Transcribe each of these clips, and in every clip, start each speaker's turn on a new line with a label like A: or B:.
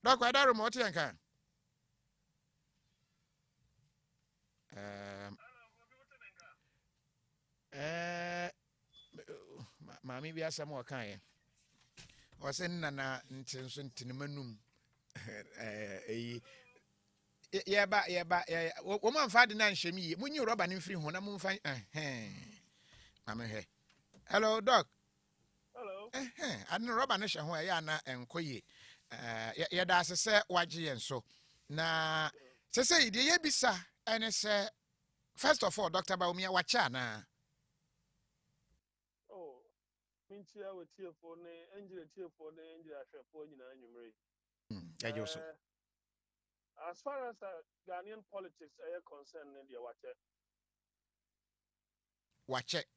A: Doc, I don't remote yanka. Mammy be some more kind. Or send Nana intention to the manum. Yeah, woman Ferdinand Shemi, when you rob an free when I'm on fine. I'm here. Hello, Doc.
B: Hello.
A: I don't rob an issue where Yana and Koye. Yeah, that's a say, YG and so. Na, say, the Yabisa, and it's first of all, Dr. Baumia Wachana.
B: Oh, Mintia with tear for the angel, tear for the angel, I shall point in annumerate. As far as Ghanaian politics are concerned, India,
A: watch it.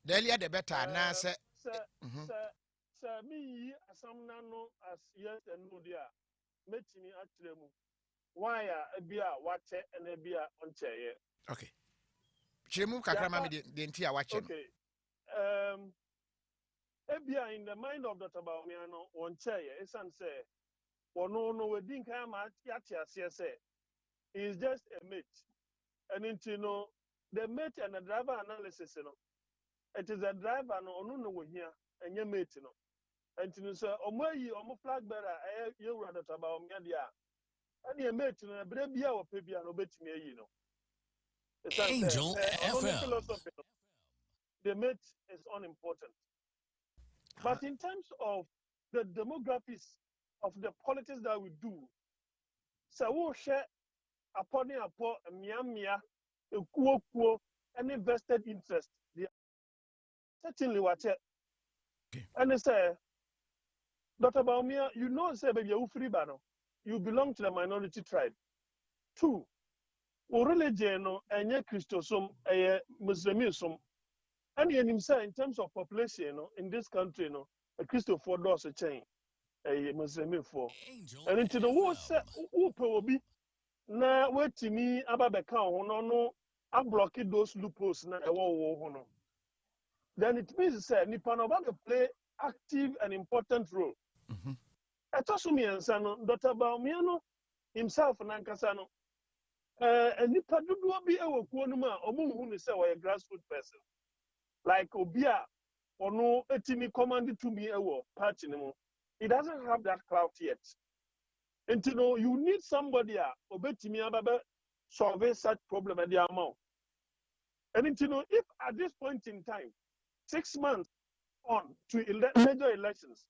A: The earlier the better. Now, sir,
B: me, some nano as yes and no dear, meeting at them. Why a beer, watch it, and a beer on chair.
A: Okay. Chemu Kakramami didn't watch it.
B: Okay. A beer in the mind of Dr. Baumiano on chair, it's unsay. Or no, we didn't come at Yatia CSA. He's just a mate. And into the mate and the driver analysis, it is a driver no here and your mate, And to say, Omo flag bearer, you rather about media. And your mate, a brabia or pebia, no bet me,
C: Angel FM.
B: The mate is unimportant. But in terms of the demographics of the politics that we do, so we'll share upon Mia, a kuo, any vested interest. Certainly, what and they say, Dr. Baumia, say, baby, you free bano. You belong to the minority tribe. 2, religion and ye Christosum, a Muslimism, and in terms of population, in this country, a Christopher does a chain. A Muslim for and into the war who probably now wait to me about the cow no I block those loopholes now then it means that Nippon about to play active and important role. I told me and son Dr. Baumiano himself and Ankasano and Nippon do be a Kuanuma or who is a grassroots person like Obia or no etimi commanded to me a war party anymore. It doesn't have that clout yet. And you need somebody obey me about solve such problem at the amount. And if at this point in time, 6 months on to major elections,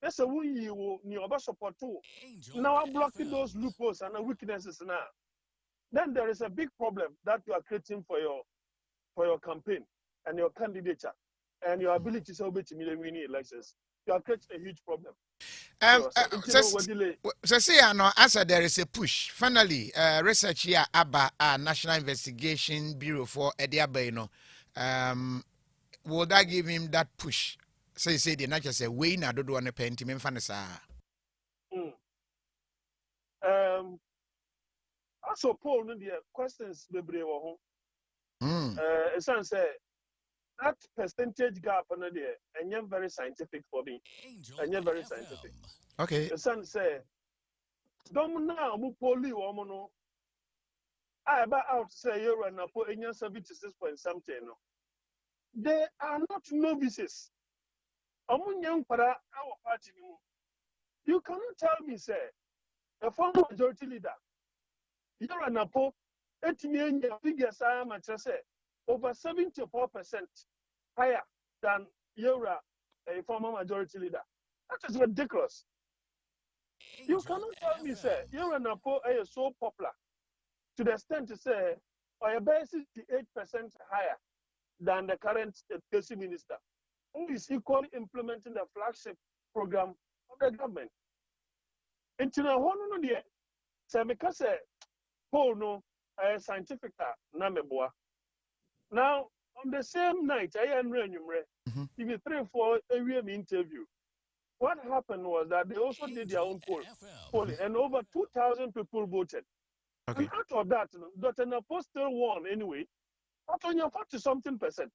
B: that's a way you will support too. Now I'm blocking those loopholes and weaknesses now. Then there is a big problem that you are creating for your campaign and your candidature and your ability to obey me the winning elections. You are creating a huge problem.
A: So see, as there is a push. Finally, research here about National Investigation Bureau for Ediabeno. Will that give him that push? So you say the not just a way now don't want to paint him in fantasy.
B: Also, Paul, the questions be brave. It's say that percentage gap on there, and you're very scientific for me. And you're very scientific.
A: Okay.
B: The son say, don't now move poly woman. I about out to say you're an apple in your 76 point something. They are not novices. Among young para our party. You cannot tell me, say, a former majority leader. You're an apple, 8 million figures I am at say. Over 74% higher than you're a former majority leader. That is ridiculous. You cannot tell me, say, you're an Apo is so popular to the extent to say, or your base is 68% higher than the current BECE minister, who is equally implementing the flagship program of the government. Into the whole no dear, say, because Paul no scientific nameboa. Now, on the same night, I am give you 3 or 4 interview. What happened was that they also did their own polling, and over 2,000 people voted. Okay. And out of that, Dr. Napo still won anyway, but on your 40-something%.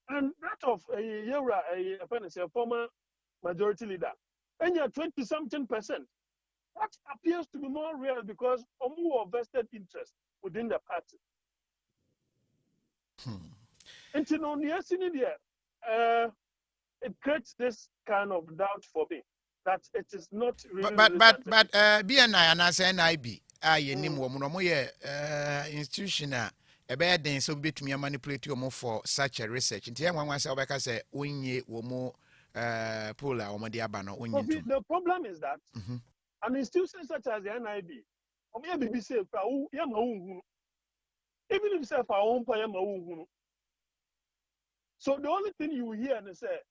B: And that of a former majority leader, and you're 20-something%. That appears to be more real because of more vested interest within the party. And you know, it creates this kind of doubt for me that it is not really.
A: But BNI and as NIB, I name woman institution a bad thing so bit me manipulate you for such a research. And one was I say, when ye were more pull or Madiabano.
B: The problem is that an institution such as the NIB, or maybe be safe, even if say for our own payama. So the only thing you hear and say,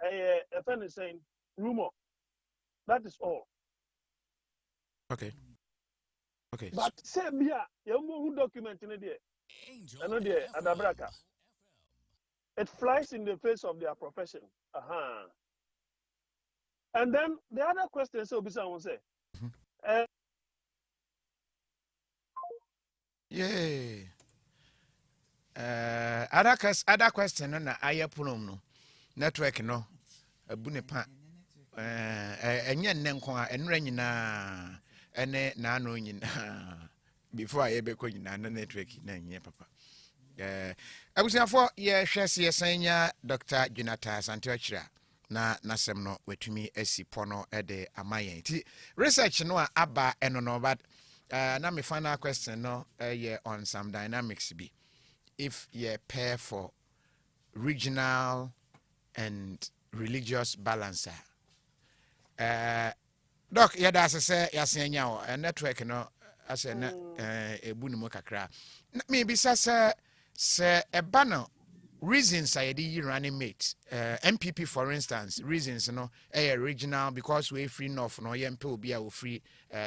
B: a friend is saying rumor. That is all.
A: Okay.
B: But say you who document in there. I know there at Brako. It flies in the face of their profession. And then the other question, so Bisa will say.
A: Other question na aye punom no network no abune pa enye nnenko a enra nyina ene na ano nyina before aye be ko nyina na network na nye papa abusiafo ye hwese yesanya Dr. Jonathan Santiachira na nasem no watumi asi pono de amayen ti research no aba eno no but na my final question no on some dynamics be if you pair for regional and religious balance. Doc, yeah, that's a say, yes, a network, no, as a bunimo kakra. Maybe, say a banner reasons I did running mate. MPP, for instance, reasons, a regional because we're free north, no, yempe will be free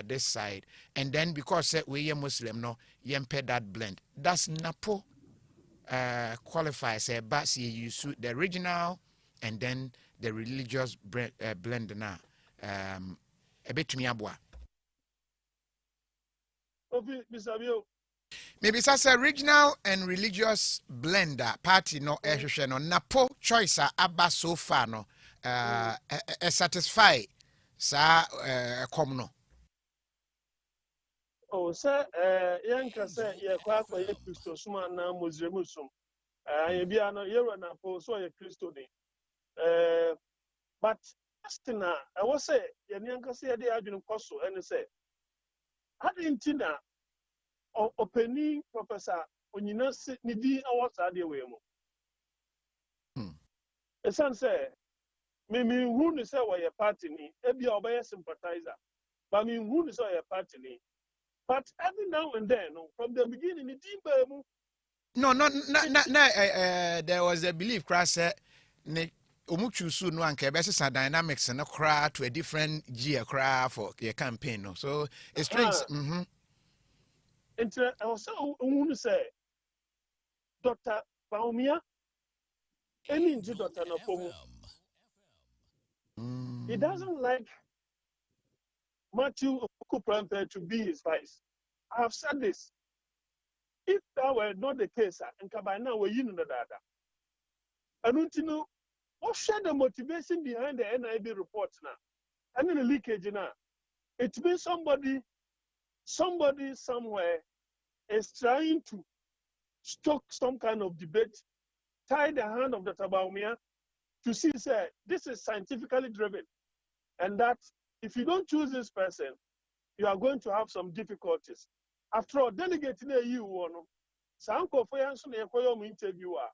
A: this side. And then because we're Muslim, no, yempe that blend. That's Napo. Qualifies but you suit the regional and then the religious blend now a bit to me abwa maybe such a regional and religious blender party no no napo choice abba so far no satisfy sa no.
B: Oh, sir, Yanka said, yeah, quite for a Christo, Suma, now Muslimusum. I be an Yerana for so a Christo. But, Astina, I was say, Yanka said they are doing Cosso, and say, Hadin Tina or opening professor when you know sit Nidi awards are the way. A son say, Mimi, who is our party, Ebi obey sympathizer, but me, who is our party. But every now and then, from the beginning,
A: there was a belief crash Umuchu soon one can dynamics and a cry to a different year cry for your campaign. No? So it's strange.
B: I was so to say, Dr. Baumia, any Dr. Napomu. He doesn't like Matthew Okuprampe to be his vice. I have said this. If that were not the case, and Kabana were you know that. I don't know what share the motivation behind the NIB reports now. And in the leakage now. It means somebody somewhere is trying to stoke some kind of debate, tie the hand of the Baumia to see, say, this is scientifically driven. And that if you don't choose this person, you are going to have some difficulties. After all, delegating a you one, Sanko for Yanson interviewer,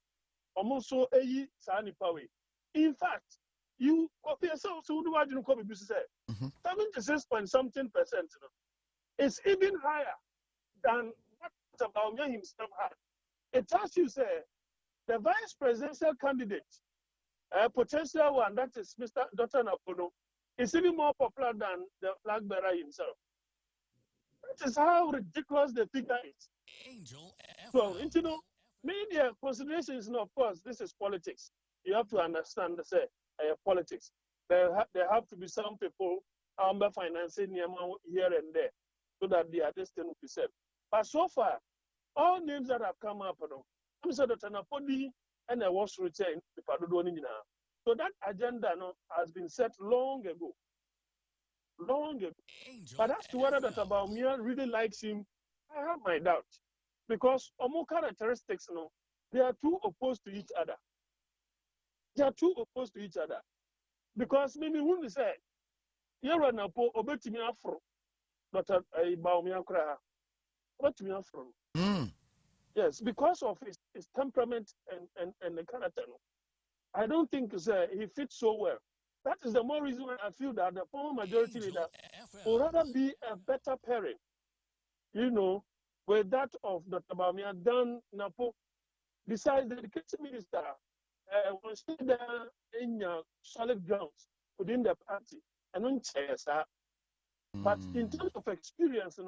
B: almost so a Sani Pawe. In fact, you copy yourself, so do I didn't copy say 76.something%. It's even higher than what Baumia himself had. It tells you, say, the vice presidential candidate, a potential one, that is Mr. Dr. Napono, is even more popular than the flag bearer himself. That is how ridiculous the figure is. So, you know, media considerations, of course, this is politics. You have to understand, say, politics. There have to be some people financing here and there so that their destiny will be set. But so far, all names that have come up, I'm sorry, Dr. Napodi and I was retained. So that agenda has been set long ago. long ago. But as to whether that Abawumia really likes him, I have my doubt. Because Omo characteristics, they are too opposed to each other. They are too opposed to each other. Because maybe when we say, you're an apo, obetimi afro, but a Bawumia kra, obetimi afro. Yes, because of his temperament and the character. I don't think he fits so well. That is the more reason why I feel that the former majority leader would rather be a better parent, with that of Dr. Bawumia than Napo. Besides, the education minister was still there in solid grounds within the party and on chairs. But in terms of experience,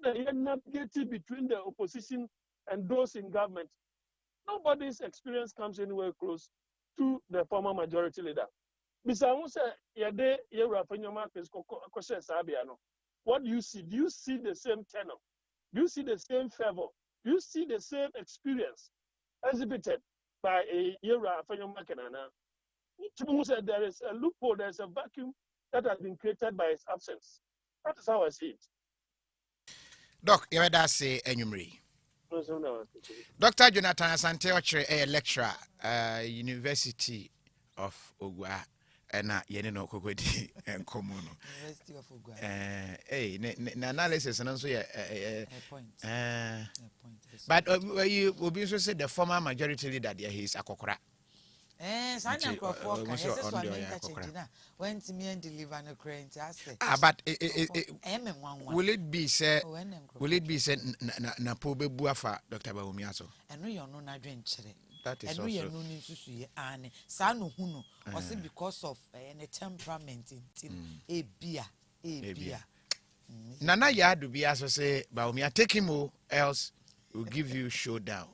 B: they navigated between the opposition and those in government. Nobody's experience comes anywhere close to the former majority leader. What do you see? Do you see the same tenor? Do you see the same favor? Do you see the same experience exhibited by a Yera Fenyomakanana? There is a loophole, there is a vacuum that has been created by his absence. That is how I see it.
A: Doc, you heard that say Enyumri. Dr. Jonathan Asante Ochre, a lecturer, University of Ogwa, and Yenino Kokodi and Komono.
C: University of Ogwa.
A: Analysis and also a
C: point.
A: But you will be so said the former majority leader there he is a kokora.
C: Sign up for when to me and deliver no crane.
A: But will it be said Napo Bebuafa, Dr. Bawumiaso?
C: And no, you're not doing
A: that is
C: and
A: also.
C: We are no need to see and Sanu Huno, or say because of a temperament in a beer.
A: Nana Yadu be as I say, Bawumia, take him else will give you showdown.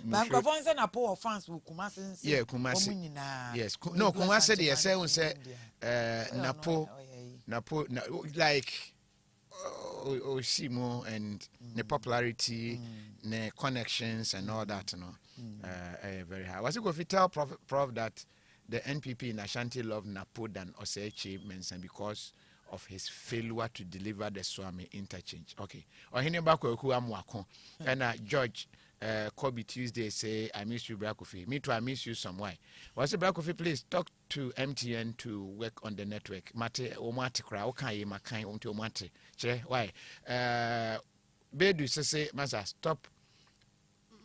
C: Microphones and a poor fans will Kumasi.
A: Yeah, Kumasi. Yes, no, Kumasi, they say, Napo, like, Simo and the popularity, the connections, and all that, very high. Was it going to tell Prof that the NPP in Ashanti love Napo than Osechi Mensa because of his failure to deliver the Swami interchange? Okay. Or Hinebako Kuamwako and George. Kobe Tuesday say I miss you Brako. Me too, I miss you some why. Was it Brako? Please talk to MTN to work on the network. Mate omate kra okay makai onto omate. Che why? Bedu say masa stop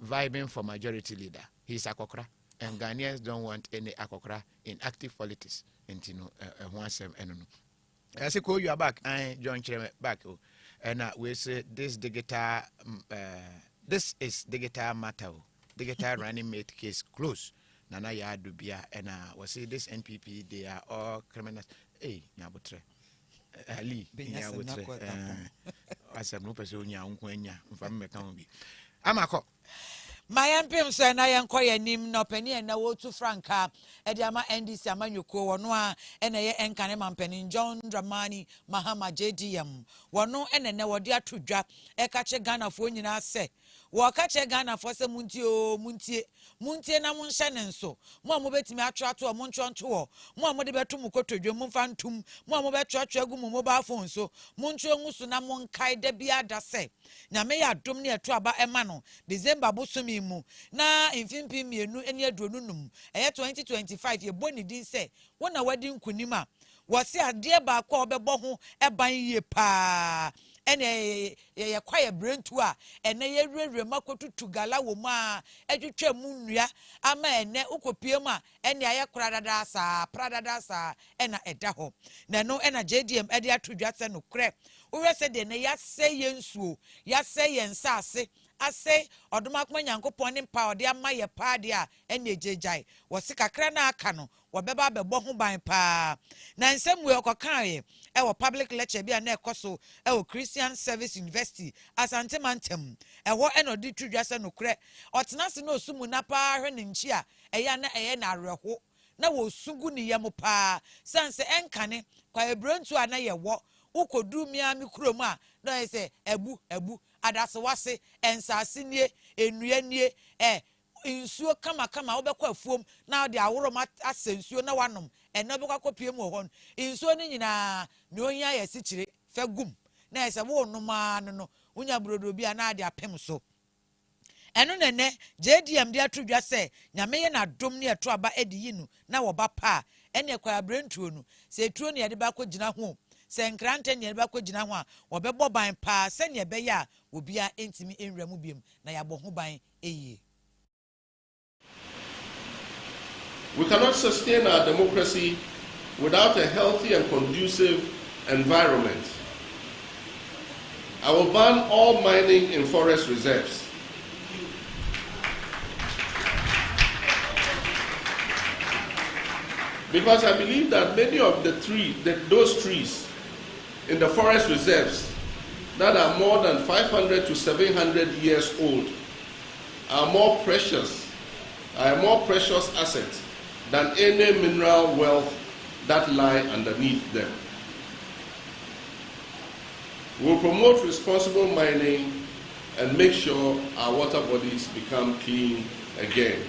A: vibing for majority leader. He's akokra and Ghanaians don't want any akokra in active politics. And once and I say call you are back. I join back. And we say this digital this is digital matter. Digital running mate case close. Nana ya dubia and we say this NPP they are all criminals. Hey, nyabutre. Ali, nyabutre. Asem no person nya unkwenya. Mfa mmeka bi. Amako.
C: My MPM say na yenkoye nim no pani na wotu franka ediama NDC amanyuko wono a ene ye enkane mampani John Dramani Mahama JDM wono ene ne wode atodwa ekache Ghana fo nyina se wo kache Ghana fo se muntie na munhye ne nso mo betimi atwato mo ntwonto mo de beto mu kotodwe mo fa ntum mo betwatwa gu mo mobile phone so muncho ngusu na monkai da bia da se na me ya dom ne eto aba ema no December bosumi mu na mfimpi mienu eni aduonu num 2025 ye boni din se wona wadi nkunima wose ade ba kwa obebo ho eban ye pa ene ye kwaye brentu a ene ye rerere makotutu gala wo ma adwetwa mu nnua ama ene ukopie mu a ene aye kradada sa ena eda ho na no ena JDM ede atodwa se no kre wo se de ne ya se ye nsuo ya se ye nsase ase odomakoma nyankopon ne mpa ode ama ye pa de a ene ejejai wo se kakra na aka no wo beba bebo ho ban pa na nsem we okokan ye e wo public lecture bia na ekoso e wo Christian Service University Asante Mantem e wo eno di tudwa se no kre otena se no osumu na pa hwe ne nchi a eye na areho na wo sugu ne yem pa sanse enkane kwa ebrentu a na ye wo ukodu miami kurom a na say ebu adase wase ensase nie enue nie insuo kama wobekɔ afuom na de aworo ma ase nsuo na wanom eno bekɔ akɔpie mu hɔ insuo ne nyinaa ne ohia yɛ sikyire fa gum na ɛsɛ wo noma no unya brodo bia na de apem so eno nene JDM de atodwa sɛ nyame ye na dom ne eto aba edi yinu na wo ba pa ene kwa abrentuo no sɛ etuo ne yɛde ba kɔ gyina ho sɛ nkrante ne yɛde ba kɔ gyina ho a wɔbɛbɔ ban pa sɛ ne ɛbɛyɛ a obia entimi enwura mu biem na yɛabɔ ho ban eyie.
D: We cannot sustain our democracy without a healthy and conducive environment. I will ban all mining in forest reserves. Because I believe that many of those trees in the forest reserves that are more than 500 to 700 years old are a more precious asset than any mineral wealth that lie underneath them. We'll promote responsible mining and make sure our water bodies become clean again.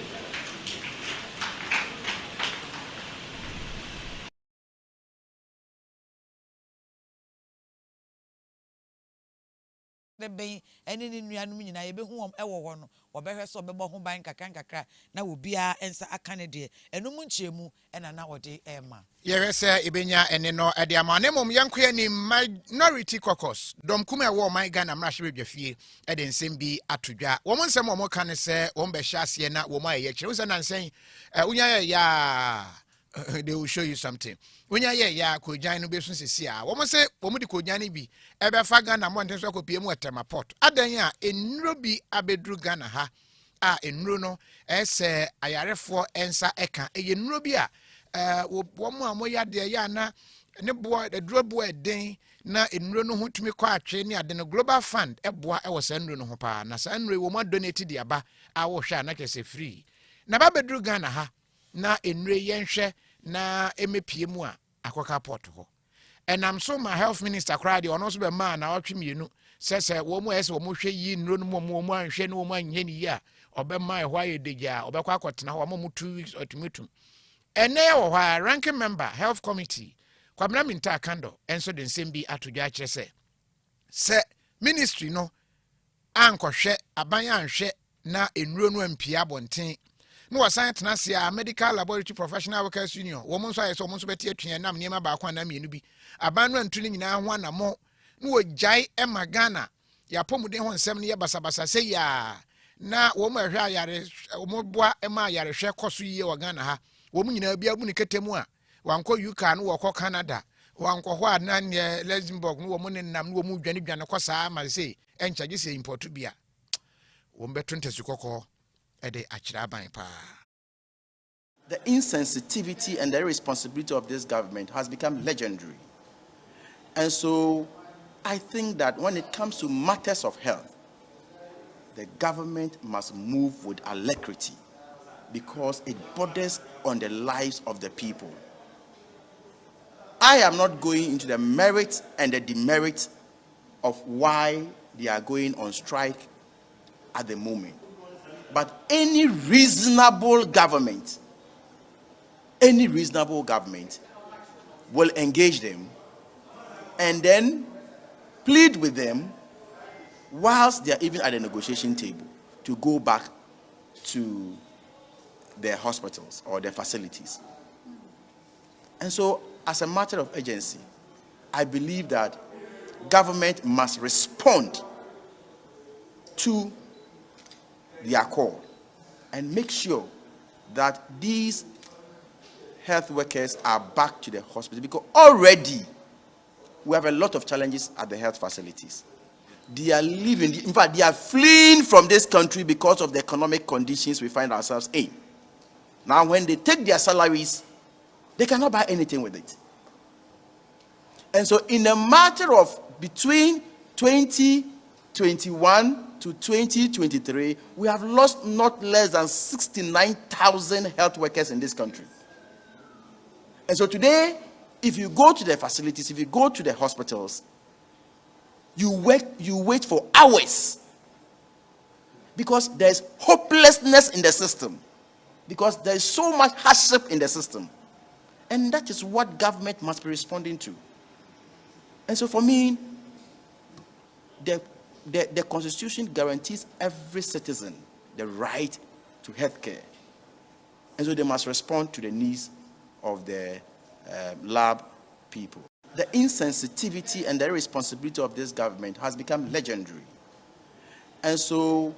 C: The bay and in Nuamin, I be home ever one or better so be home buying kakra na will be a answer a Canada and no munchemu and an hour day Emma.
A: Yes, Ibenya and no at the Amanemo young queen in minority caucus. Dom Kume war my gun and rush with your fee, and then same be at Tuja. Woman some more can say, Wombe Shasiana, Woma, Yachusan and saying, Unya ya. They will show you something. When ya could join business is here. Woman say, Woman could Jani be ever fagan and want to talk with Tema pot. Adanya in Ruby Abedru Gana ha. In Runo, as I are for answer eka. In Rubia, one more moya de yana, ne boy, the drop boy day, na in Runo who to me quite training at the Global Fund, a boy I was sending hopa, na Sandre woman donated the aba, I will share not say free. Nababedru Gana ha. Na enre yenhwe na emepie mu a akoka port ho enam so my health minister cried on also be man na otwemienu sese wo mu ese wo mu hwe yi nro no mu anhwe no mu anye ni ya obema ehwa yedeja obekwa akotena ho mu 2 weeks otumetum ene wo ha ranking member health committee kwabna minta kando enso den sembi atodwa kire se ministry no ankohwe aban anhwe na enro no ampia bonten no science nasia medical laboratory professional workers union wo so ayeso wo so beti atwen nam niema ba kwa na mienu bi aban no antu ni nyina ho anamo no ojai emagana ya pomuden ho nsem ne ye basabasa se ya na wo ma hwe ayare wo boa ema ayare hwe koso yiye wo Ghana ha wo mu nyina bia bu ne ketemu a wanko UK no wo kɔ Canada wanko ho anan ne Luxembourg no wo mu ne nam no wo mu dwane kɔ saa ma se enchage se import bia wo mbeto ntesu kokɔ. The
E: insensitivity and the irresponsibility of this government has become legendary. And so I think that when it comes to matters of health, the government must move with alacrity because it borders on the lives of the people. I am not going into the merits and the demerits of why they are going on strike at the moment. But any reasonable government will engage them and then plead with them whilst they are even at the negotiation table to go back to their hospitals or their facilities. And so, as a matter of urgency, I believe that government must respond to their call and make sure that these health workers are back to the hospital, because already we have a lot of challenges at the health facilities. They are leaving, in fact, they are fleeing from this country because of the economic conditions we find ourselves in. Now, when they take their salaries, they cannot buy anything with it. And so, in a matter of between 2021 to 2023, we have lost not less than 69,000 health workers in this country. And so today, if you go to the facilities, if you go to the hospitals, you wait for hours. because there's hopelessness in the system, because there's so much hardship in the system. And that is what government must be responding to. And so for me, the Constitution guarantees every citizen the right to health care. And so they must respond to the needs of the lab people. The insensitivity and the irresponsibility of this government has become legendary. And so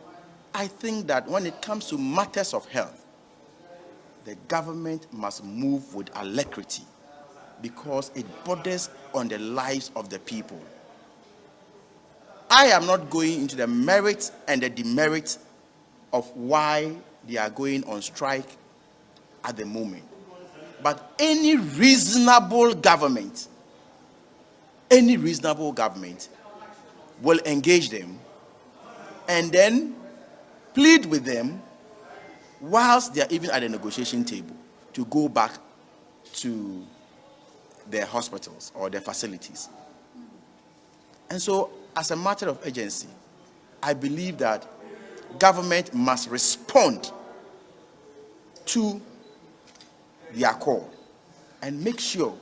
E: I think that when it comes to matters of health, the government must move with alacrity because it borders on the lives of the people. I am not going into the merits and the demerits of why they are going on strike at the moment. But any reasonable government will engage them and then plead with them whilst they are even at the negotiation table to go back to their hospitals or their facilities. And so, as a matter of urgency, I believe that government must respond to their call and make sure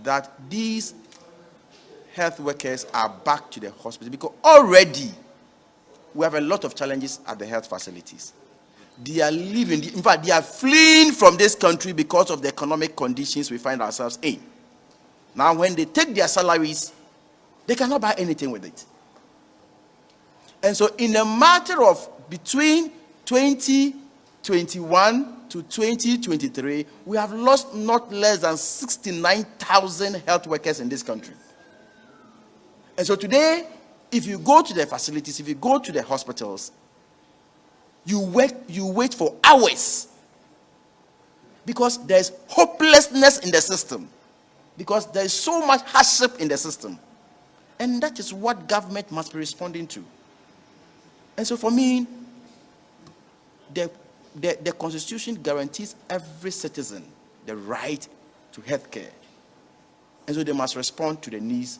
E: that these health workers are back to the hospital, because already we have a lot of challenges at the health facilities. They are leaving, in fact, they are fleeing from this country because of the economic conditions we find ourselves in. Now, when they take their salaries, they cannot buy anything with it. And so, in a matter of between 2021 to 2023, we have lost not less than 69,000 health workers in this country. And so today, if you go to the facilities, if you go to the hospitals, you wait for hours because there's hopelessness in the system, because there's so much hardship in the system. And that is what government must be responding to. And so for me, the Constitution guarantees every citizen the right to health care. And so they must respond to the needs.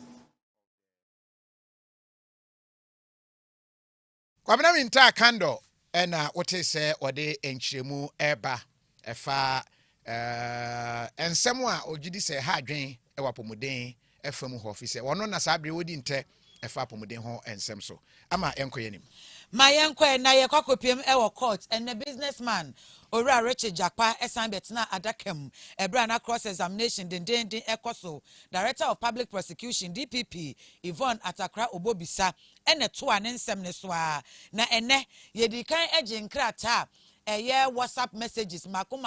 A: Kwabena minta kando ena wote se ode enchiremu eba efa ensemu a ogidi se ha adwen ewa pomuden efam ho office wono na sabre wodi nte efa pomuden ho ensem so ama enkoyenim
C: Mayenkwe na ye kwakopiem ewo court and the businessman Ora Richard Jakpa esan betina adakem ebra na cross examination den ekoso Director of Public Prosecution DPP Yvonne Atakra Obobisa ene to anensem ne so a na ene yedi kan ejenkrata eye WhatsApp messages mako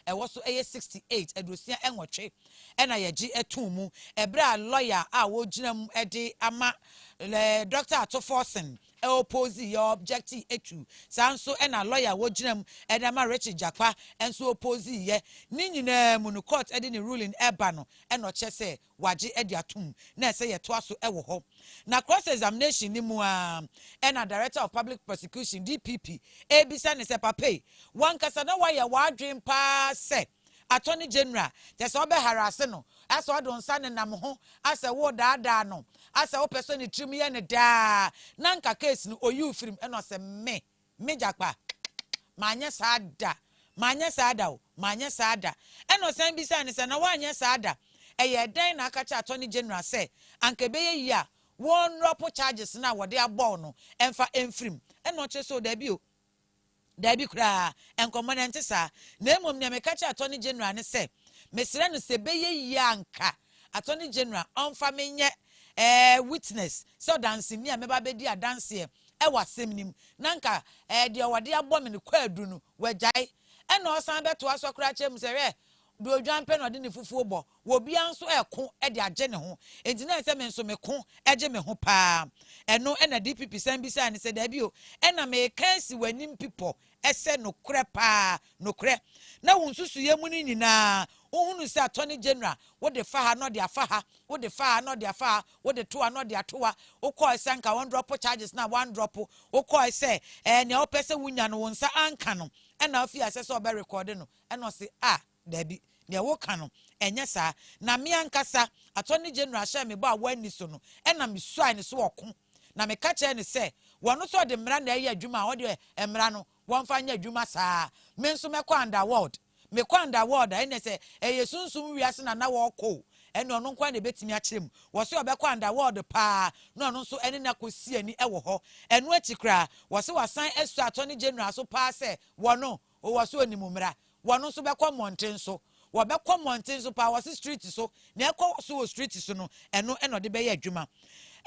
C: ewo so eye 68 edusia enwotwe ena yeji etumu ebra lawyer a wo ginam ede ama Dr. Atoforsen oppose your objective etu sanso ena lawyer wo ginam edama Richard Jakpa enso oppose ye ni nyina mu no court ede ni ruling eba no eno che se waje ede atum na se ye to aso ewo ho na cross examination ni mu ena Director of Public Prosecution DPP ebisa ne se pape wan kasa na wa ye wadwen pa se Attorney General just obe harass no asa odon sa ne nam ho asa wo daada no asa wo person ni trim ye ne da na nka case no oyu firim eno se me Jakpa manya sada eno san bisa ne se na wanya sada eye den na akacha Attorney General say anka be ye ya won ropo charges na wo de abon no emfa emfirim eno che so da bi o Dabi kura enkomonente sa na emom ne mekacha Attorney General ne se mesire no se beye yanka Attorney General onfa menye witness so dance ni a meba bedi adanse e wasem nim nanka de wode abom ne kwadu no wajai ena osan beto aso kura chem se re do odwanpe no de ne fufu bo wo bia nso eko de age ne ho enti na se me nso me ko ege me ho pa eno ena DPP san bi sa ne se da bi o ena me kansi wanim people ese no kre pa no kre na wonsusu ye mu ni nyina ohunu se Attorney General wo de fa ha no de afa ha wo de fa ha no de afa ha wo de to no de atoa wo call se nka one drop charges na one drop wo call se ne o pese wunya no wonsa anka no ena afi asese obe record no ena o se dabi ne wo kanu enye sa na me ankasa Attorney General sha me ba wani so no ena me suai ne so okun na me ka che ne se One so the Miranda Juma, or the Emrano, one fine Juma sa, men so me quanda ward. Me quanda ward, and they say, soon we are and now walk cool. And no one quite bet me at him. Was so a quanda ward pa, no so any na could see any ewo, and what you cry was so a sign extra Attorney General so pass one no, or was so any mumra, one no so back one mountain so. Wabekɔ mountain so pa wasi street so na ekɔ so street so no eno de be yɛ adwuma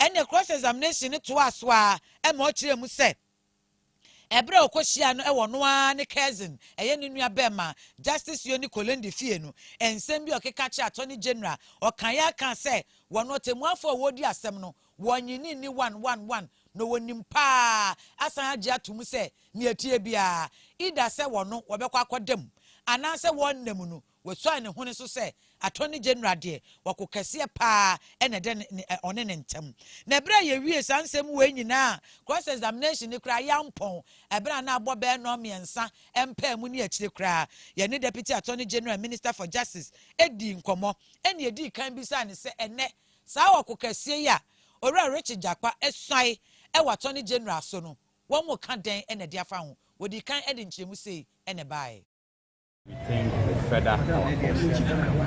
C: ene cross examination to aso a e ma ɔkyerɛ mu sɛ ebere okohia no ɛwɔ no a ne cousin ɛyɛ ne nua bɛma justice yoni kolendi fie no ensɛm bi ɔkeka kyerɛ attorney general ɔkan ya kan sɛ wɔn otemuafo a wodi asɛm no wɔnyini ni 111 no wonim pa asan agye atum sɛ ne atie bia ida sɛ wɔn wɔbɛkɔ akɔdam ananse wɔn nam no wɔsɔ ne hone so sɛ attorney general de wɔkɔ kɛseɛ pa ɛna de ɔne ne ntam na bra ye wie sansɛm wɔ nyinaa cross examination ne kra yampɔn ɛbra na abɔ bɛ no miɛnsa ɛmpa mu ne akyire kra ye ne deputy attorney general minister for justice edi nkɔmɔ ɛne edi kan bi sa ne sɛ ɛnɛ saa wɔkɔ kɛseɛ ya owura Richard Jakpa ɛsɔe ɛwɔ attorney general so no wɔn mo ka den ɛna de afa ho wɔdi kan ɛde nkyerɛmu sei ɛna bae.
F: We think further there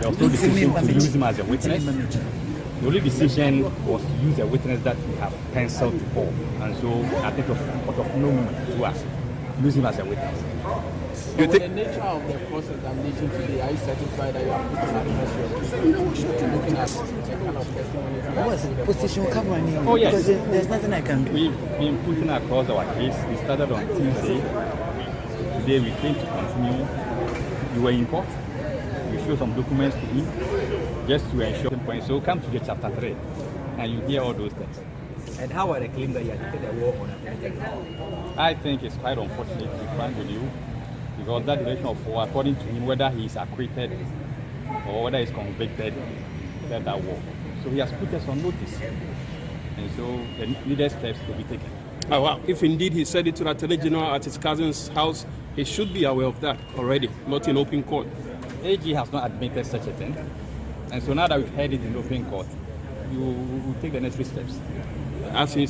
F: was no decision to use him as a witness. The only decision was to use a witness that we have penciled to call, and so I think of no moment to us use him as a witness.
G: So with the nature of the cross-examination today, are you satisfied that you are putting looking at the kind of testimony?
H: Position covering?
F: Oh yes.
H: Because there's nothing I can do.
F: We've been putting across our case. We started on Tuesday. Today we came to continue. You were in court. You show some documents to him just to ensure the point. So come to the chapter 3 and you hear all those things.
I: And how are the claim that you had taken a war on a
F: I think it's quite unfortunate to be frank with you, because that direction of war, according to him, whether he is acquitted or whether he is convicted, said that war. So he has put us on notice, and so the needed steps will be taken.
J: Oh, wow. If indeed he said it to the Attorney General at his cousin's house, he should be aware of that already, not in open court.
F: AG has not admitted such a thing, and so now that we've heard it in open court, you will take the necessary steps.
J: As he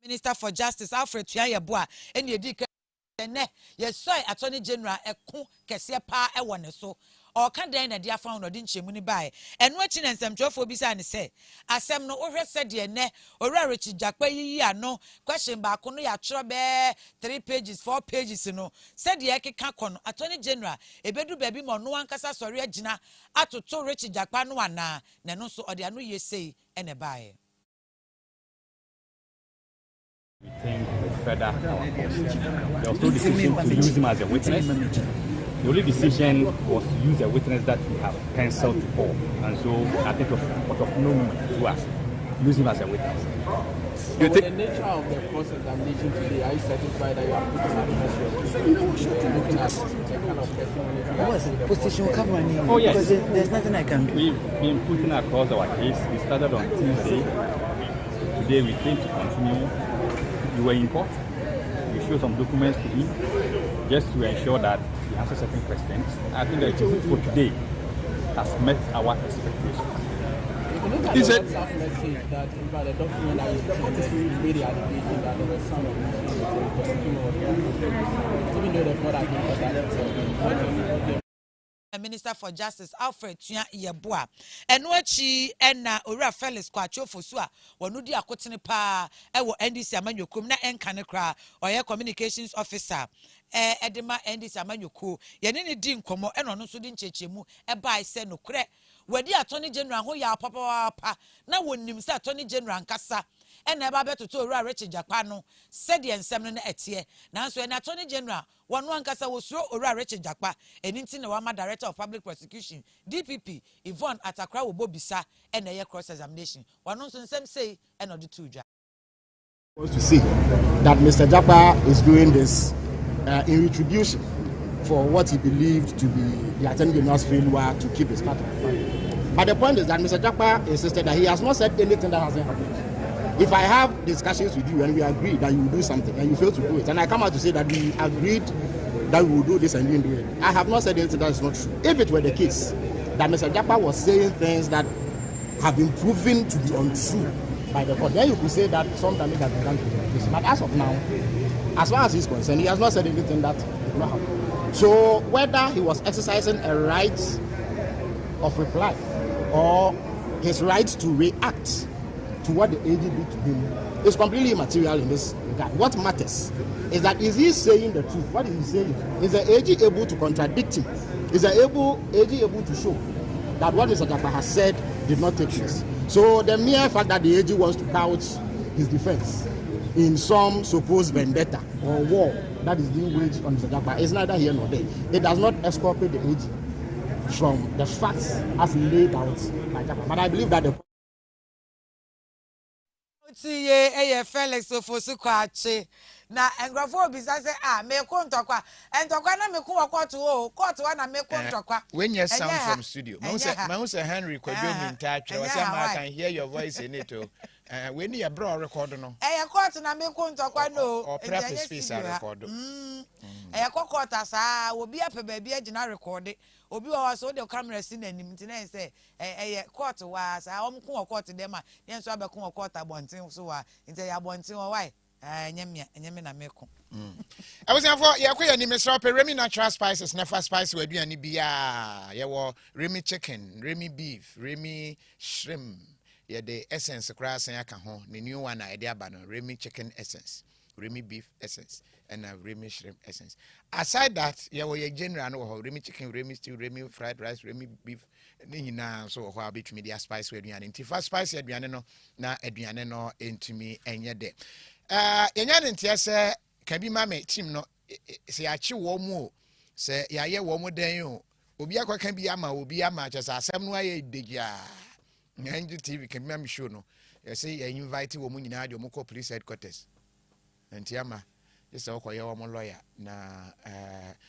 C: Minister for Justice Alfred Tuyayeboa and ye saw Attorney General eko kese pa ewo ne so or kan den na dia found odin chemu ni bae and watching and some twofo bi say ne say asem no ohwe said de ne owura Richard Jakpa yi ano question ba ko no ya tro be 3 pages 4 pages no said de ekeka kono Attorney General ebedu baby mo no ankasa sori agina atoto Richard Jakpa no ana na no so ode anu ye sei ene bae.
F: We think further there was no decision to use him as a witness. The only decision was to use a witness that we have penciled to call, and so I think of no moment to us use him as a witness.
G: So with the nature of the cross-examination today, are you satisfied that you are putting looking at the kind of testimony?
H: Position covering?
F: Oh yes.
H: Because there's nothing I can do.
F: We've been putting across our case. We started on Tuesday. Today we came to continue. You were in court. You show some documents to him just to ensure that he answers certain questions. I think that the for today has met our expectations.
G: Is it that the document that you made the allegation that there was some even though the court
C: Minister for Justice Alfred Tuyayeboa Enwachi enna owura Felix Kwachofo so a wonu di akotene pa ewo NDC amanyokom na enka ne kra oye communications officer edema NDC amanyoko ye ne di nkomo eno no so di nchechemu eba ise no kre wadi Attorney General ho ya papa na wonim se Attorney General nkasa ena eba betoto owura Richard Jakpa no said ensem no na etie nanso ena Attorney General wonu ankasa wosuro owura Richard Jakpa eninti na wama Director of Public Prosecution DPP Yvonne Atakra wo bobisa ena ye cross examination wonu nso nsem sei ena odi tuja
K: to see that Mr. Jakpa is doing this in retribution for what he believed to be the Attorney General's failure to keep his partner. But the point is that Mr. Jakpa insisted that he has not said anything that hasn't happened. If I have discussions with you and we agree that you will do something and you fail to do it, and I come out to say that we agreed that we will do this and you didn't do it, I have not said anything that is not true. If it were the case that Mr. Jakpa was saying things that have been proven to be untrue by the court, then you could say that sometimes it has been done to the But as of now, as far as he's concerned, he has not said anything that did not happen. So whether he was exercising a right of reply or his right to react to what the AG did to him is completely immaterial in this regard. What matters is that is he saying the truth? What is he saying? Is the AG able to contradict him? Is the AG able to show that what Mr. Japa has said did not take place? So the mere fact that the AG wants to couch his defense in some supposed vendetta or war that is being waged on Mr. Japa is neither here nor there. It does not exculpate the AG from the facts as laid out by Japa. But I believe that the
C: Felix Ofosu Kwache na engrafo bisa say me ko ntokwa na me ko court na me ko ntokwa
A: when you sound from studio man say Henry Kwadwo Mintatwe was say I can hear your voice in it when you bro record no
C: court na me ko ntokwa no
A: or practice space record
C: court asa obi ape ba bi agina record obi wa so the camera si nanim nti na say court wa sa o ko court dem a yen so abekon court abonten so wa nti ya abonten o why nyame na meko
A: I was for yakoya ni Mr. Remy natural spices never spice we aduane bia ye wo Remy chicken, Remy beef, Remy shrimp, ye the essence cross aka ho the new one na ide aba no Remy chicken essence, Remy beef essence and Remy shrimp essence. Aside that, ye wo ye general no Remy chicken, Remy stew, Remy fried rice, Remy beef nyina so ho abetumi dia spice we aduane nti fa spice aduane no na aduane no entumi enye de yenya ntia se kabi mame team no se achi wo mu se yaye wo mu den o obi akwaka bi ama obi ama chesa asem no aye degia nyanju TV kabi mame show no say ya invite wo mu nyina de wo ko police headquarters ntiama yesa okoye wo mu lawyer na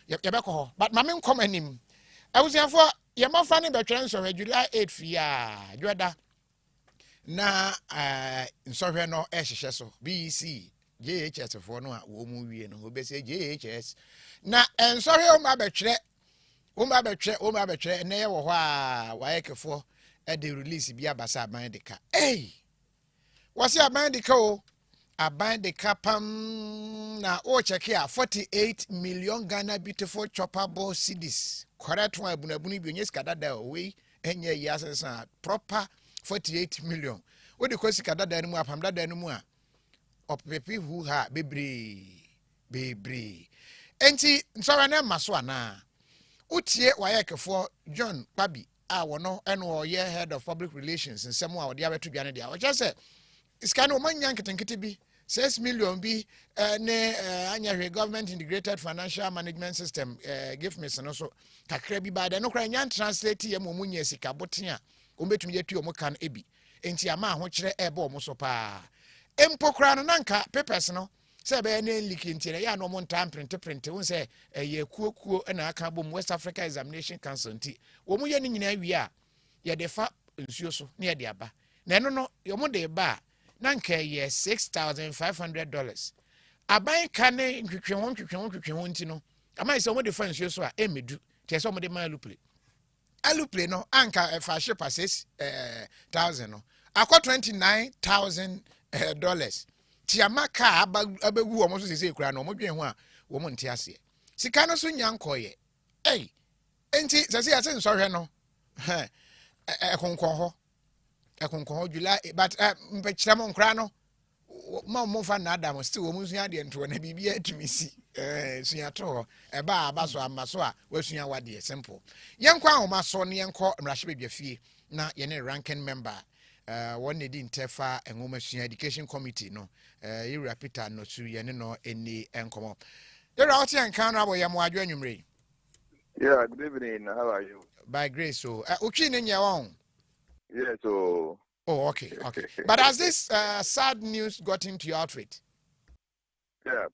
A: yabeko ho but mame nkom anim awusiafo yemafa ne betwen so July 8 fia dwada na nsɔhwɛ no ɛhyehyɛ so BECE JHS for no a wo mu wie no obese JHS na nsɔhwɛ o ma betwɛ na ye wo hɔ a wayekefo de release bi abasa aban de ka wasi aban de ka o aban de ka pam na o check here 48 million Ghana beautiful choppable cedis correct one abunabuni bi onye skadada o we enye yi asensa proper 48 million. What the question that danimu apam that danimu opepe who ha bebre. Enti nsora na maso ana. Utie wayekefo John Kwabi a wono eno ye head of public relations nsemo a ode abeto duane dia. O just say iska no manya nketenkete bi 6 million bi ne anya government integrated financial management system give me so kakra bi ba de no kra nya translate ye mo munya sika boten a ombetumi yetu omo kan ebi enti ama ho kire ebe omo so pa empokra no nanka papers no se be na liki enti ya no mo ntam print won se ye kuokuo na aka bom West Africa Examination Council enti wo mu ye ni nyina wi a ye de fa nsuo so na ye de aba na eno no yo mo de ba nanka ye $6,500 aban ka ne ntwetwe ho enti no ama se mo de fa nsuo so a emedu tie se mo de ma aluple no anka fa ship $6,000 no akọ $29,000 tiama ka abegu wo mo so sese kura no mo dwen ho a wo mo nte ase sika no so nyankoye enti sese ase nsọhwe no ekonkon ho July but mpechira mo nkra no mo fa na adam still wo mo suya de nto na bibia atumisi suya to eba abaso amaso a wasuya wade simple yenkwa ahomaso ne yenko nrahye bedwa fie na ye ne ranking member one need interfa engoma suya education committee no Yura Peter no su ye ne no eni enkomo Yura oti enkan na boye mo adwo anwumre.
L: Yeah, good evening. How are you?
A: By grace so utwi ne nya won.
L: Yeah, so
A: oh, okay. But has this sad news got into your outfit?
L: Yeah.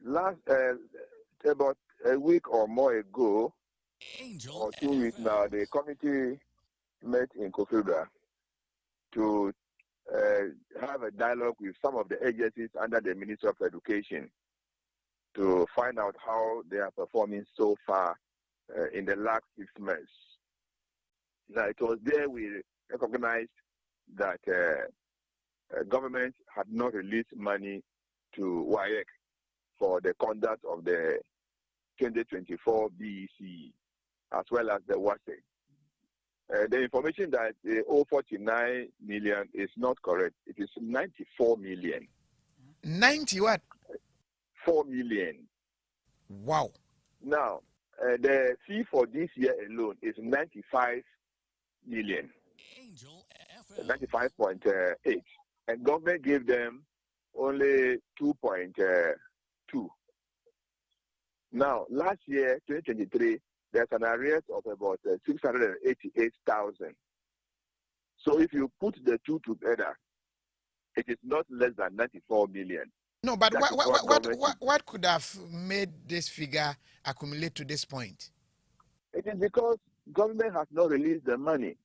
L: Last about a week or more ago, or 2 weeks now, the committee met in Kofi to have a dialogue with some of the agencies under the Ministry of Education to find out how they are performing so far in the last 6 months. Now, it was there we recognized that government had not released money to WAEC for the conduct of the 2024 BECE, as well as the WASE. The information that the 049 million is not correct. It is 94 million.
A: 90 what?
L: 4 million.
A: Wow.
L: Now, the fee for this year alone is 95 million. 95.8. And government gave them only 2.2. Now, last year, 2023, there's an arrears of about 688,000. So if you put the two together, it is not less than 94 million.
A: No, but what could have made this figure accumulate to this point?
L: It is because government has not released the money.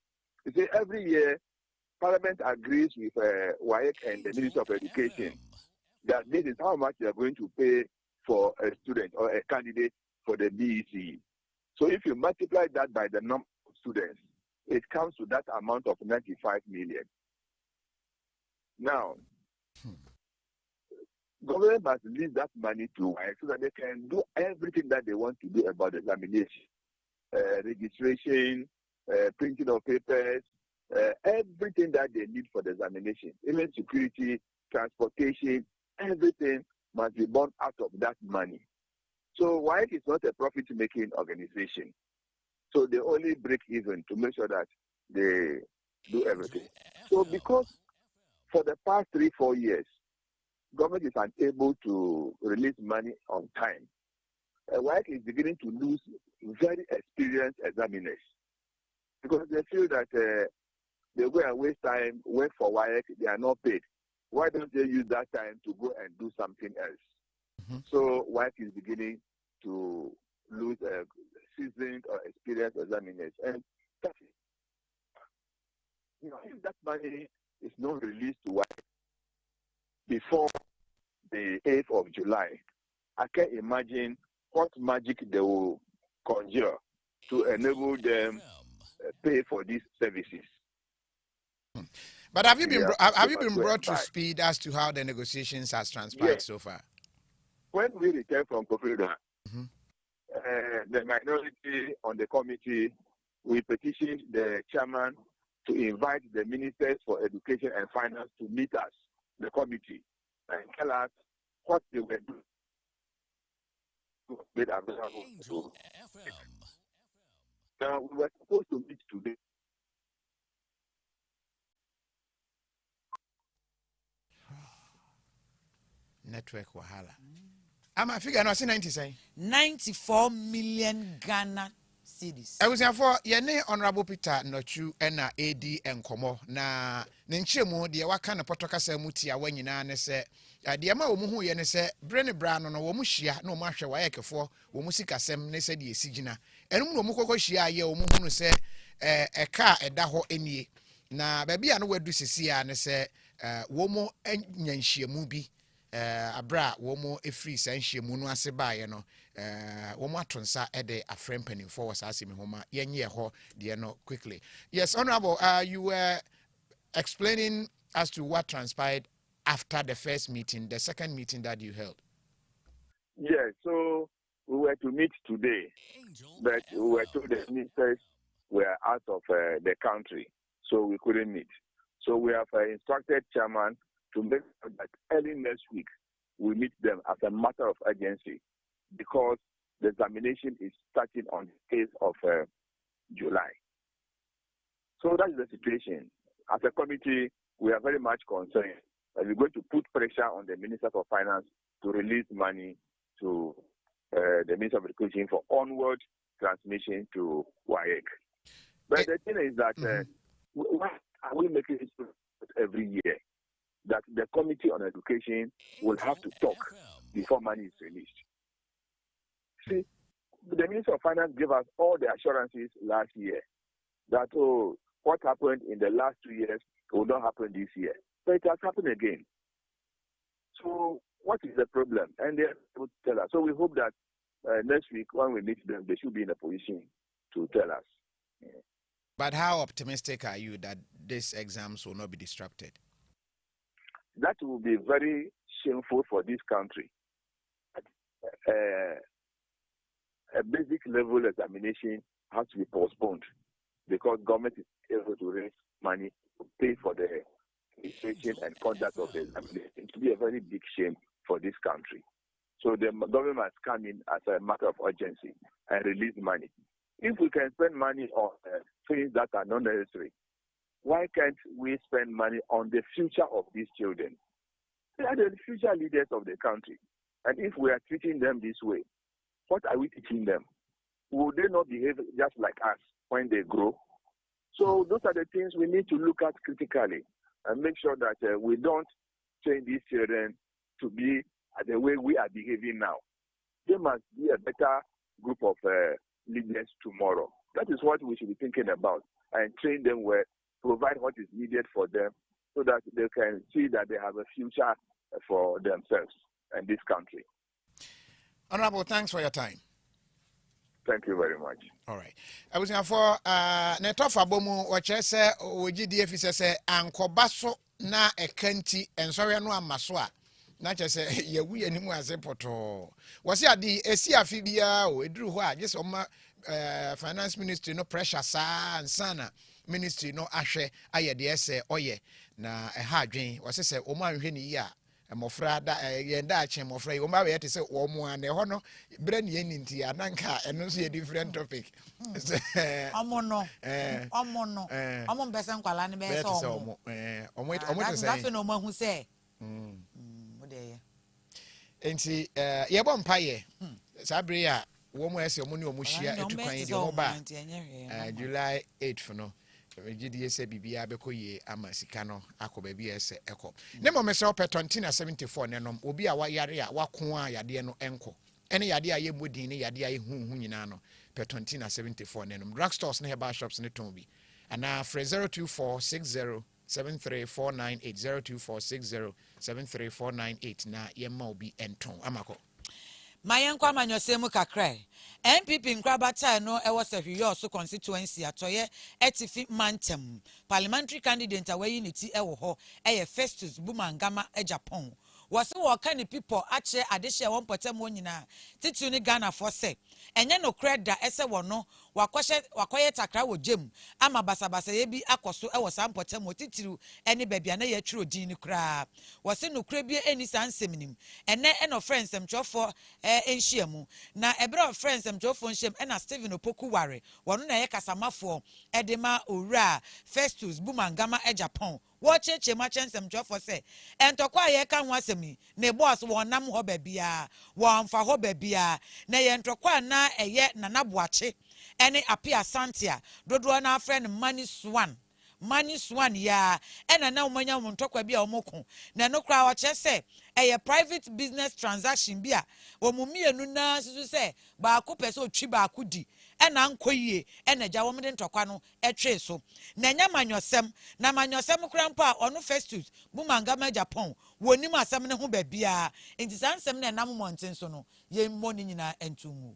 L: You see, every year, Parliament agrees with WAEC and the Ministry of Education that this is how much they are going to pay for a student or a candidate for the BECE. So if you multiply that by the number of students, it comes to that amount of 95 million. Now, government must release that money to WAEC so that they can do everything that they want to do about the examination, registration, printing of papers, everything that they need for the examination, even security, transportation, everything must be borne out of that money. So WAEC is not a profit-making organization. So they only break even to make sure that they do everything. So because for the past 3-4 years, government is unable to release money on time, WAEC is beginning to lose very experienced examiners because they feel that they go and waste time, work for WAEC, they are not paid. Why don't they use that time to go and do something else? So WAEC is beginning to lose seasoned or experienced examiners. And that's it. You know, if that money is not released to WAEC before the 8th of July, I can imagine what magic they will conjure to enable them pay for these services.
A: But have you been brought to speed as to how the negotiations has transpired so far?
L: When we returned from Kofi Adomah, the minority on the committee, we petitioned the chairman to invite the ministers for education and finance to meet us, the committee, and tell us what they were doing to make available to. Now, we were supposed to meet today.
A: Network wahala. I figure I see 90 say
C: 94 million Ghana cedis.
A: I was here for yene honorable Peter Nochu na AD enkomo na nenchemu de wa kan potoka sa mutia wa nyina ne se de ma wo mu hu ye ne se brene bra no wo mu hia na wo mu ahwe wa yekefo wo mu sikasem ne se de esigina enum no mu kokko hia ye wo mu hu no se eka eda ho enie na ba bia no wadu sisia ne se wo mu nyanhyiamu bi abra womo efri sanhyiamu no ase baaye no womo atonsa ede afrempani for was asemi homa yenye ho de no quickly. Yes, honorable, you were explaining as to what transpired after the first meeting, the second meeting that you held.
L: Yes, so we were to meet today, but we were told the ministers were out of the country, so we couldn't meet. So we have instructed chairman to make sure that early next week we meet them as a matter of urgency because the examination is starting on the 8th of July. So that's the situation. As a committee, we are very much concerned that we're going to put pressure on the Minister of Finance to release money to the Minister of Education for onward transmission to WAEC. But the thing is that why are we making it every year? That the Committee on Education will have to talk before money is released. See, the Minister of Finance gave us all the assurances last year that, what happened in the last 2 years will not happen this year. But it has happened again. So what is the problem? And they will tell us. So we hope that next week when we meet them, they should be in a position to tell us. Yeah.
A: But how optimistic are you that these exams will not be disrupted?
L: That will be very shameful for this country. A basic level examination has to be postponed because government is able to raise money to pay for the administration and conduct of the examination. It will be a very big shame for this country. So the government must come in as a matter of urgency and release money. If we can spend money on things that are not necessary, why can't we spend money on the future of these children? They are the future leaders of the country. And if we are treating them this way, what are we teaching them? Will they not behave just like us when they grow? So those are the things we need to look at critically and make sure that we don't train these children to be the way we are behaving now. They must be a better group of leaders tomorrow. That is what we should be thinking about, and train them well, provide what is needed for them so that they can see that they have a future for themselves and this country.
A: Honorable, thanks for your time.
L: Thank you very much.
A: All right. I was going for Netofa Bomu, which I say, OGDF say, Ankobaso na a kanti, and sorry, no Maswa. Not just say, yeah, we anymore as a poto. Was ya the Asia Fibia, we drew what? Just on my finance ministry, no pressure, sa and sana ministry, no ashe, aye, the essay, oye, na a hard dream, was I say, Oman Henia. Mofra da yenda che mofra o ma we te se wo mo ane ho no bre ne yinti ananka eno so a different topic
C: omo no omo mbese nkwala ne be so omo omo te say that no ma hu say o de ye
A: enti ye bo mpaye sabre ya wo mo ese omo ne omo hia etukwan de ho ba July 8th no GDA say bibia beko ye amasika no akoba bi ese eko ne mo mese opetontina 74 nenom obi a wa yare a wako a yade no enko ene yade a ye modin ne yade a ye hunhu nyina no petontina 74 nenom drugstores ne herbal shops ne ton bi ana fre 0246073498 0246073498 na yemma obi enton amako
C: Mayenkwa manyosemu kakra NPP nkrabata no ewo sehwiyo so constituency atoye etifi mantem parliamentary candidate awayi niti ewo ho eye Festus Bumangama Japan wase wo ka ni people ache adehye won potem onyina titu ni Ghana for say enye no kreda ese wo no wakoye takra wo jem ama basabasa ye bi akoso ewo sampotem titiru eni babia na ye twiro din ni kra wase no kra bi eni sanseminim ene eno friends emchofo enhyiamu na ebra friends emchofo nhyiam ena Stephen Opoku ware wono na ye kasamafo edema owura Festus Bumangama Japan Watch machem for say, and to quiet can was me, ne boss one nam hobebia, one for hobebia, ne entro na a yet nanabuache, any appear santia, dodwana friend money swan. Money swan ya, and a now manya won't talk about your moko. No crowd say, a private business transaction beer, or mumia nuna to say, ba coupe so chiba kudi. And uncle ye, and a jawoman tokano, a trace. Nanya manyosem, na manyosem grandpa or no Festus, Bumangama Japan, wonima samina who bebia, in the sun semina namonten sono, ye morning and tumu.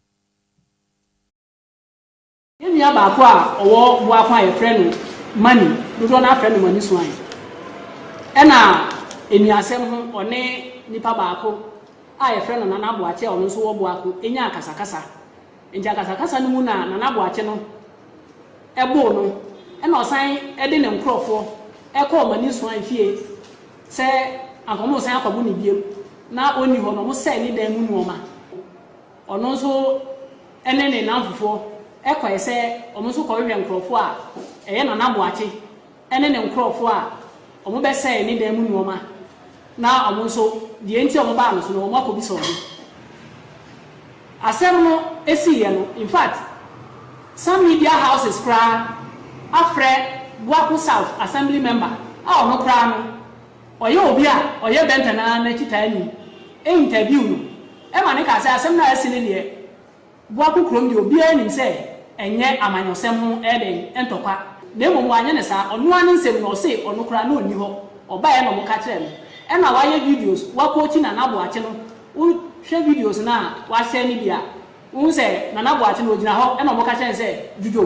M: Yemi abakwa owo buakwa ye friend money do na friend money so an ena eni asem ho one nipa baako a ye friend na naboache ono so wo buako enya akasakasa enja akasakasa no mu na naboache no ebo no ena osan ede ne nkrofo ekọ money so an fie se akomo san akobo ni biem na oni ho no mo se ni dan mu nuoma ono so ene ne nanfofo ekwa se omuso ko hwe nkrofo a eye na naboache ene ne nkrofo a omo be se ni dan mu nuoma na omuso die nti omo ba no so no omo akobi so omo asem no esi ye no in fact some media houses cry afre Brako South assembly member a ono cry no oye obi a oye bentana na chitani interview no e ma ne ka se asem na esi ne ne Brako krom di obi anim se enye amanyosem ho eden entokwa na emo anye ne sa ono ani nsem no se ono kra na oni ho oba ye no mo ka kire no e na waye videos wakochi na naboache no wo hwe videos na wa share ni bia who say Nana Boatin no gyina hɔ ɛna ɔmo ka kyɛn sɛ judo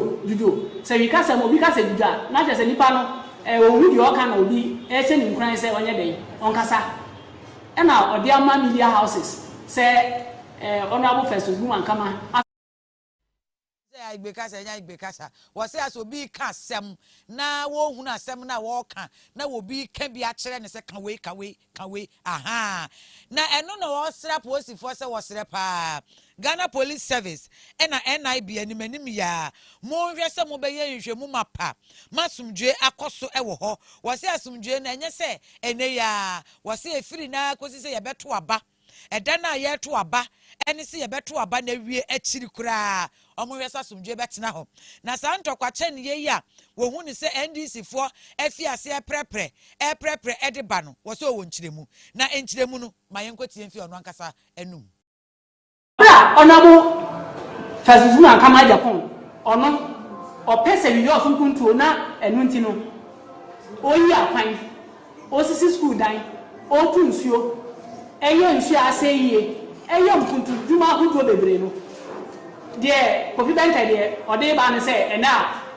M: sɛ wi ka sɛ mo bi ka sɛ judo a na kyerɛ sɛ nipa no owu di ɔka na obi ɛsɛ ne nkran sɛ ɔnyɛ den ɔnkasa ɛna ɔde ama media houses sɛ honorable Festus Bumankama
C: Igbekasa wose as obi ka asem na wo hunu asem na wo ka na obi ka bi a kire ne se ka we aha na eno na wo sra posifo se wo sra pa Ghana Police Service ena NIB animanim ya mo hwe se mo be ye nhwemu mapa masumdwe akoso ewo ho wose asumdwe na enye se ene ya wose efiri na kosi se ye beto aba eda na ye to aba ene se ye beto aba na wie akiri kura omo hwesa sumdwe betena ho na sa ntokwache ne ye ya wo hu ni se NDC fo afiase eprepre ediba no wo se wo nkyiremu na enkyiremu no mayenkotie mfi ono ankasa enum
M: bra onabo Festus Bumankama Japan ono opese wi yo funkuntuo na enu nti no oyi akwan osisi school dan otu nsuo eyo nsuo aseyie eyo mpuntu dwuma ahodo bebre no de Kofi Benta de ode ba ne se ena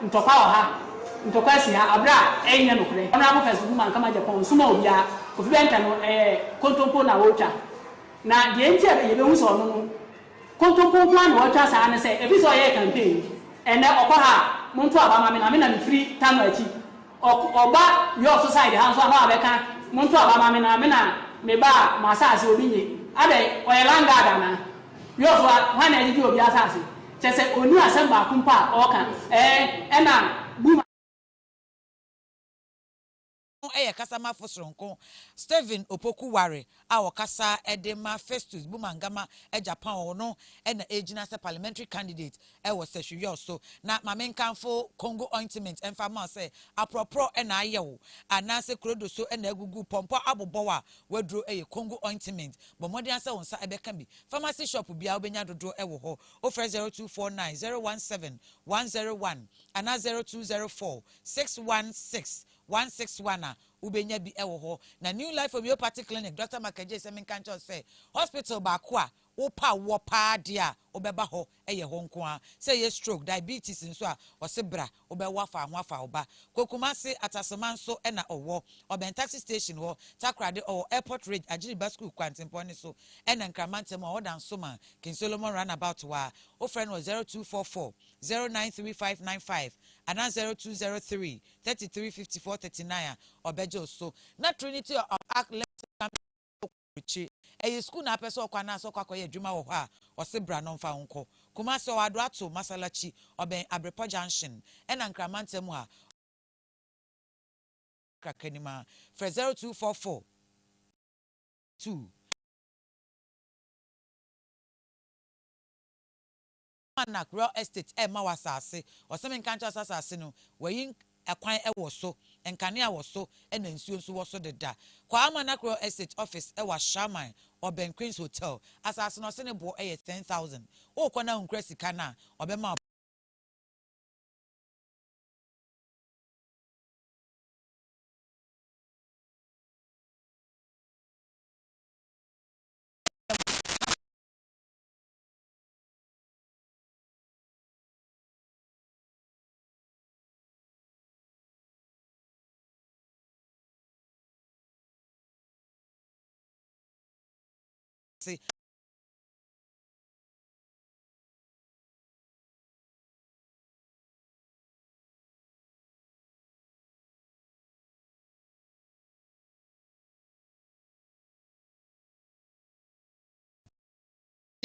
M: ntokwa oha ntokwa si ha abra enye no kure ona mo Festus Bumankama Japan suma obia Kofi Benta no kontompo na wotwa na de ntia be hu so no kontompo plan wotwa sa ne se ebi so ye campaign ene okwa muntu aba ma me na free tano achi oba yo society ha so na abeka muntu aba ma me na me ba masase obi nye ade oyelanga dana yo so ha na ejidi obi asase chese onu asem ba kumpa oka ena buma
C: kasama fosronko Steven Opoku Ware a wakasa edema Festus Bumankama Japan ono ena ejina se parliamentary candidate was sehwe so na mamenkanfo Congo ointment enfama se apropro ena ayewo anase krodo so ena agugu pompo abobowa wadro Congo ointment bomodian se wonsa ebeka bi pharmacy shop bia obenya dodo ewo ho ofre 0249 017 101 ana 0204 616 161 ubenya bi ewo ho na New Life Homeopathy Clinic Dr. Makaje se menkancho say hospital ba ko a wo pa dia obeba ho eye ho nko a say ye stroke diabetes nso a osebra obewa fa ho afa oba Kokumase atasema nso na owo oben taxi station ho takrade o airport ridge agiri basku kwantempo ne so na nkramantem o dan so ma King Solomon runabout wa o friend was 0244 0935595 and 0203 335439 obejo so na Trinity of school na person kwa na so kwa ye adwuma wo ha osebra no mfa nko Kumase o ado ato masalachi oben Abrepo Junction na nkramantem a krakanima for 0244 2 Manak real estate ma wasase oseme nkancha asase no wayin akwan ewo so enkane awo so na nsuo nso wo so deda kwa Manak real estate office wa Shaman Oben Queens Hotel asase no se ne bo 10,000 o kwana hunkra sika na obema see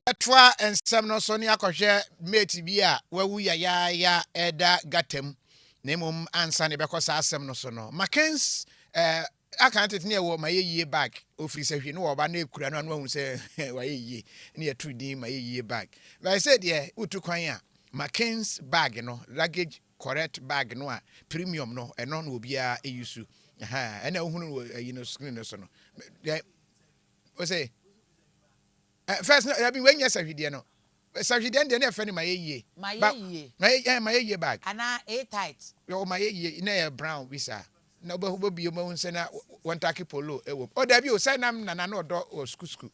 A: Atwa ensem no so ne akohwe mate bi a wawu ya eda gatem na mum ansa ne bekosa asem no so no Mackenzie account ne wo mayeye bag ofiri sehwe no oba na ekura no anu hu se wayeye ne yatu din mayeye bag but I said ye utu kwan a Mackenzie bag no luggage correct bag no a premium no eno no obia eyusu ena ohunu you know screen no so no we say first I mean when you say no Saturday and then friend my ye my bag
C: ana a tight
A: yo my ye na brown visa na be be you mo say na one taki polo ewo o da bi o say nam na no do o school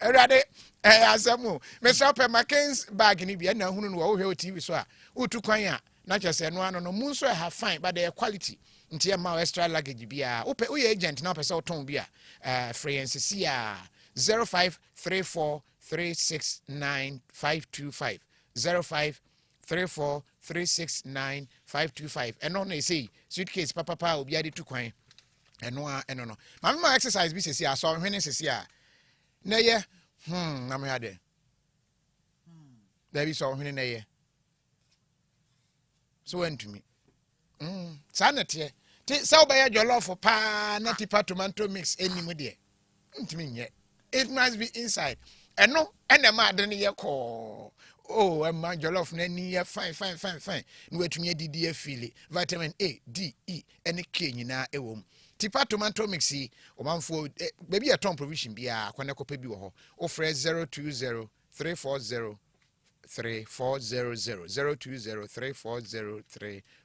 A: Erade asamu me shop McCain's bag ni bia na hunu no wo hwe TV so a utu kwan a na kyese no ano no mun so have fine but the quality ntia ma extra luggage bia wo we agent na pese oton bia free a 0534369525 0534369525 and no say suitcase papa obi ade tu kwan eno no ma exercise bi sesi a so hwene sesi a na ye na me ade there be so hwene na ye so went me sanete ti so be jollof pa na tipa tomato mix enimu de ntimi nye it must be inside eno ene ma ade ne ye ko oh emma jollof na ni ye fine no watumi adidi afili vitamin A D E ene K nyina ewom tipa tomato mixi o manfo baby a ton provision bia kwane kopa bi wo ho o frɛ 020 340 3400 020 340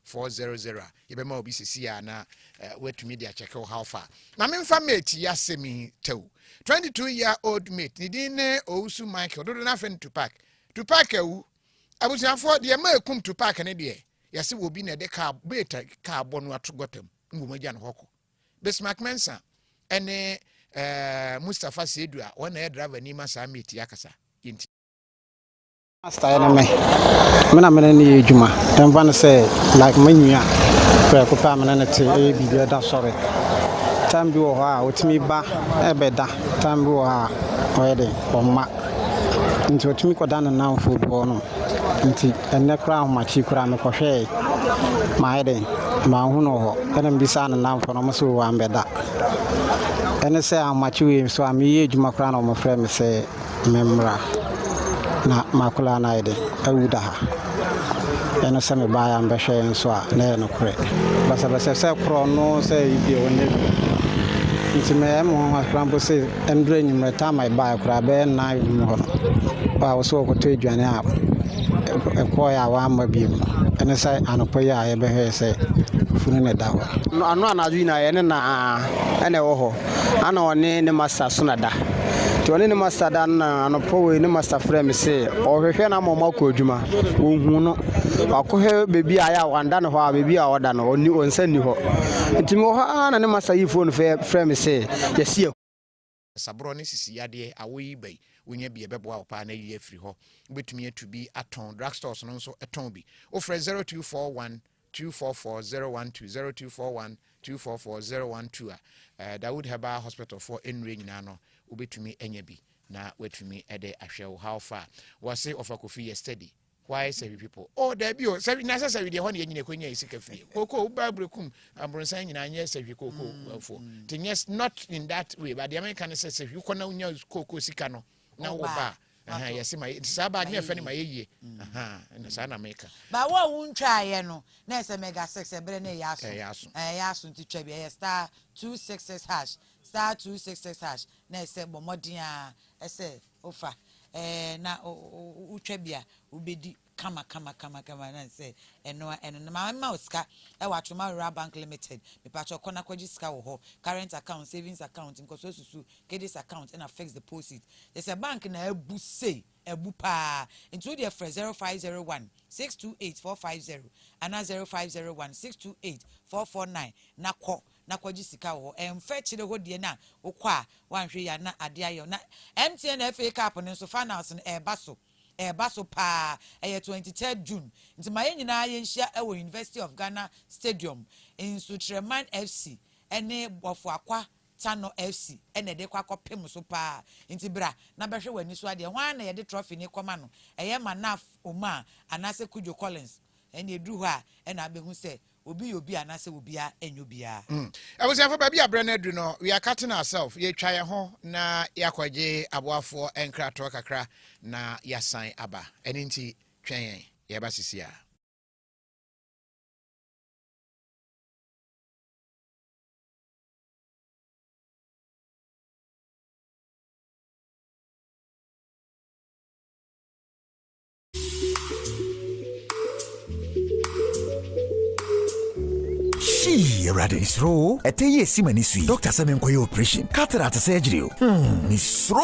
A: 3400 yebema obi sisi a na watumi dia check how far na memfa mate ya semi tew 22-year-old mate ni din ne Owusu Michael dodo na fen Tupac ewu abusiafo de ma ekum Tupac ne de yase wo bi na de ka beta ka abonu atogotam ngumagya no hoko Bismarck Mensa ene Mustafa Sedu a wona e driver ni ma sa mate yakasa yinti
N: Master ene me na me ni ejuma dem van say like manua ko pa me na te e bi da sorry time bi wo ha otimi ba e be da time bi wo ha o ye de o ma nti otimi ko da na mfo bi no nti ene kra ho machi kra me ko hwe ma ye de ma hu no ho ene mbisa na mfo no so wa mbeda ene say amachi we so am ye ejuma kra na o mo frɛ me say memra na makula na ide awuda ha eno se me baya mbehwe nso a na eno kre basa se kro no se ibi wonne nti me mo akrambo se endure nyimre ta mai baya kra be na mo ba wo so ko to edwane a ko ya wa ma bi eno se anopo ya ye behwe se funu ne da ho ano anaju na ye ne na ene wo ho ana one ne masa so na da Tony ne master dan no powe ne master frame say o hwehwe na mama ko adwuma ohun no akohe bebi aya wanda ne ho a bebi a oda no oni onsani ho ntimo ha na ne master yi phone frame say yesi
A: sabro ne sisi yade awoyi bai wonya bi ebebo a opa na yi afiri ho betumi atubi aton drugstores no nso eton bi ofre 0241 244 012 0241 Dawood Heba Hospital for Enre nyina no ubetumi enya bi na wetumi ede ahwe how far was say of a Kofi yesterday why say people oh there be oh say na say we dey ho na nyine kwanya isika fie koko babrekum abronsan nyina anya say koko fo yes not in that way but the American say you kona unya koko sika no na wo ba yes my saba nya fe ni ma yeye na sa na make
C: ba wo wuntwa ye no na say mega 6 ebre na yaso yaso nti twa bi star 266 hash star 266 hash na say bomodin a ese ofa na utwa bia ubedi kama na say eno ma oska e watoma Rural Bank Limited me pacho kona kwaji ska wo ho current account savings account nkoso susu kedis account and a fixed deposit there's a bank na ebu say ebu pa into the 0501 628450 and 0501 628449 na kwaji sika wo emfa chire ho die na wokwa wanhwe ya na ade ayo na MTN FA Cup no so finals no Baso pa 23rd June nti maye nyina ye nhia e wo University of Ghana Stadium in Sutreman FC ene bofo akwa Tano FC ene de kwa kopem so pa nti bra na behwe wani so ade hwan na ye de trophy ni koma no eye manaf oma anase Kujo Collins ene edu ho a ene abehu se obi anase obi a enyo bia
A: I was for baby abrenedu no we are cutting ourselves ye twa ye ho na yakwaje aboafo enkra to kakra na yasan aba eni nti twen ye ba sisia
O: Yerade Isro, a teye simanisui. Doctor Semenkoy operation. Cataract surgery. Misro.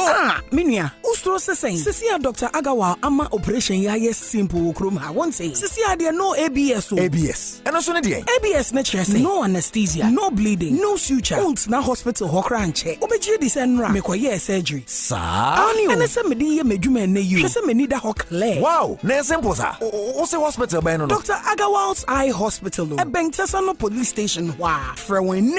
P: Minia, Ustro Sesen. Sisia Dr. Agawa ama operation ya yes simple krum ha won't say. Sisia there no ABS.
O: ABS. And also
P: ABS nature say no anesthesia, no bleeding, no suture. Won't na hospital hokranche. Obeji di senra mekoye surgery.
O: Sa.
P: Ani ene se medi ye medwuma na you. Se me need hokle.
O: Wow, na simple sa. O se hospital by no.
P: Dr. Agawa's Eye Hospital. E Bentesa no police station wa. Frewen